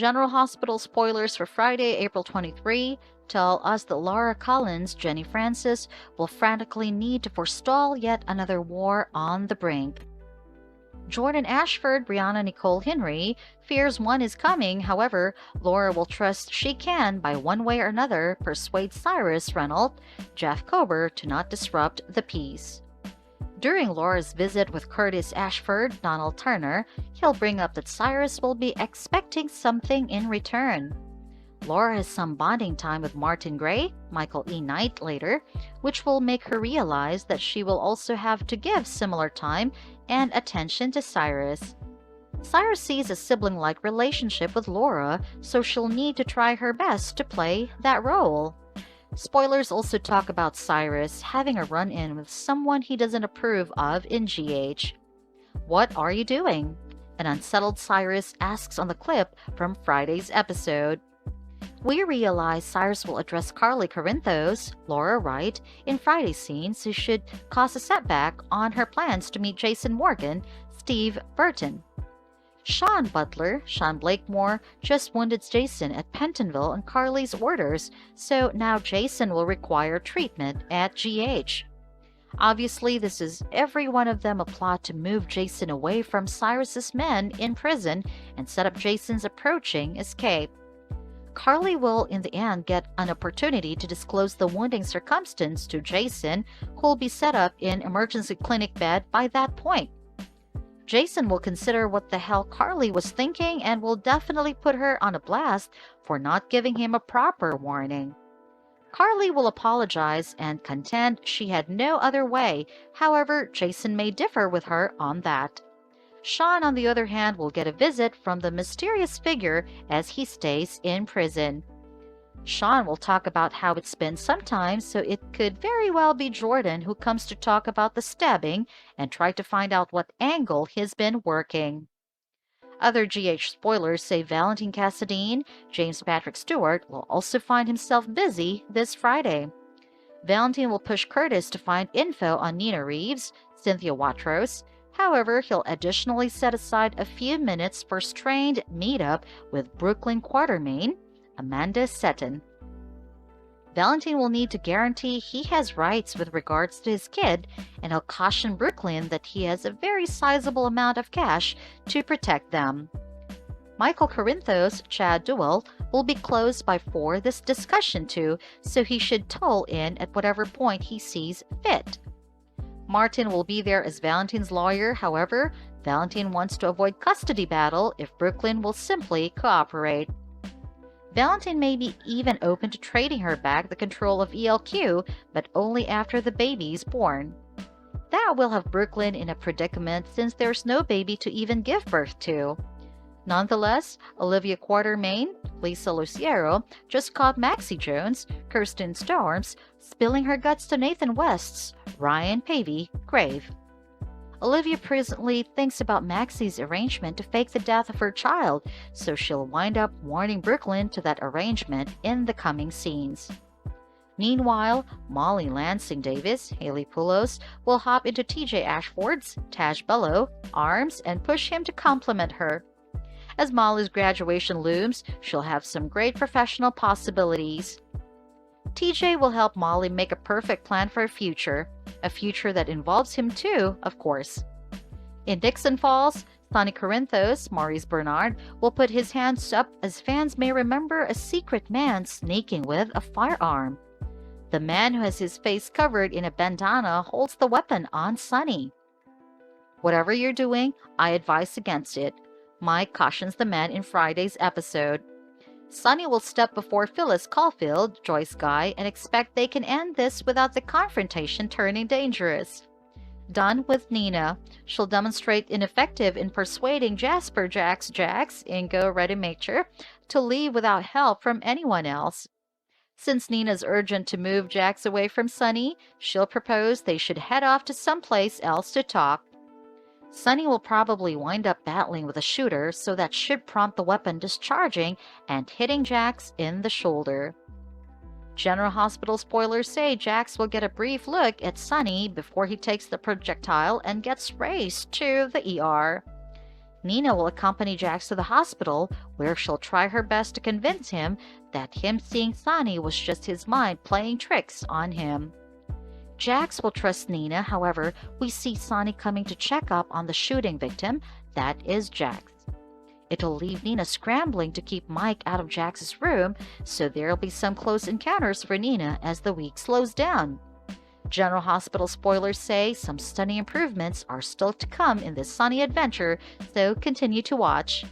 General Hospital spoilers for Friday, April 23 tell us that Laura Collins, Jenny Francis, will frantically need to forestall yet another war on the brink. Jordan Ashford, Brianna Nicole Henry, fears one is coming. However, Laura will trust she can, by one way or another, persuade Cyrus Reynolds, Jeff Kober, to not disrupt the peace. During Laura's visit with Curtis Ashford, Donald Turner, he'll bring up that Cyrus will be expecting something in return. Laura has some bonding time with Martin Gray, Michael E. Knight later, which will make her realize that she will also have to give similar time and attention to Cyrus. Cyrus sees a sibling-like relationship with Laura, so she'll need to try her best to play that role. Spoilers also talk about Cyrus having a run-in with someone he doesn't approve of in GH. What are you doing? An unsettled Cyrus asks on the clip from Friday's episode. We realize Cyrus will address Carly Corinthos, Laura Wright, in Friday's scene, so should cause a setback on her plans to meet Jason Morgan, Steve Burton. Shawn Butler, Sean Blakemore, just wounded Jason at Pentonville on Carly's orders, so now Jason will require treatment at GH. Obviously, this is every one of them a plot to move Jason away from Cyrus's men in prison and set up Jason's approaching escape. Carly will, in the end, get an opportunity to disclose the wounding circumstance to Jason, who will be set up in emergency clinic bed by that point. Jason will consider what the hell Carly was thinking and will definitely put her on a blast for not giving him a proper warning. Carly will apologize and contend she had no other way. However, Jason may differ with her on that. Shawn, on the other hand, will get a visit from the mysterious figure as he stays in prison. Shawn will talk about how it's been sometimes, so it could very well be Jordan who comes to talk about the stabbing and try to find out what angle he's been working. Other GH spoilers say Valentine Cassadine, James Patrick Stewart, will also find himself busy this Friday. Valentine will push Curtis to find info on Nina Reeves, Cynthia Watros. However, he'll additionally set aside a few minutes for strained meetup with Brooklyn Quartermain, Amanda Seton. Valentine will need to guarantee he has rights with regards to his kid, and he'll caution Brooklyn that he has a very sizable amount of cash to protect them. Michael Corinthos, Chad Duell, will be close by 4 this discussion too, so he should toll in at whatever point he sees fit. Martin will be there as Valentine's lawyer. However, Valentine wants to avoid custody battle if Brooklyn will simply cooperate. Valentine may be even open to trading her back the control of ELQ, but only after the baby's born. That will have Brooklyn in a predicament since there's no baby to even give birth to. Nonetheless, Olivia Quartermain, Lisa Luciero, just caught Maxie Jones, Kirsten Storms, spilling her guts to Nathan West's Ryan Pavey grave. Olivia presently thinks about Maxie's arrangement to fake the death of her child, so she'll wind up warning Brooklyn to that arrangement in the coming scenes. Meanwhile, Molly Lansing Davis, Haley Poulos, will hop into TJ Ashford's, Taj Bello, arms and push him to compliment her. As Molly's graduation looms, she'll have some great professional possibilities. TJ will help Molly make a perfect plan for a future that involves him too, of course. In Dixon Falls, Sonny Corinthos, Maurice Bernard, will put his hands up as fans may remember a secret man sneaking with a firearm. The man who has his face covered in a bandana holds the weapon on Sonny. Whatever you're doing, I advise against it, Mike cautions the men in Friday's episode. Sonny will step before Phyllis Caulfield, Joyce Guy, and expect they can end this without the confrontation turning dangerous. Done with Nina. She'll demonstrate ineffective in persuading Jasper Jax Ingo Redemacher to leave without help from anyone else. Since Nina's urgent to move Jax away from Sonny, she'll propose they should head off to someplace else to talk. Sonny will probably wind up battling with a shooter, so that should prompt the weapon discharging and hitting Jax in the shoulder. General Hospital spoilers say Jax will get a brief look at Sonny before he takes the projectile and gets raced to the ER. Nina will accompany Jax to the hospital, where she'll try her best to convince him that him seeing Sonny was just his mind playing tricks on him. Jax will trust Nina, however, we see Sonny coming to check up on the shooting victim. That is Jax. It'll leave Nina scrambling to keep Mike out of Jax's room, so there'll be some close encounters for Nina as the week slows down. General Hospital spoilers say some stunning improvements are still to come in this Sonny adventure, so continue to watch.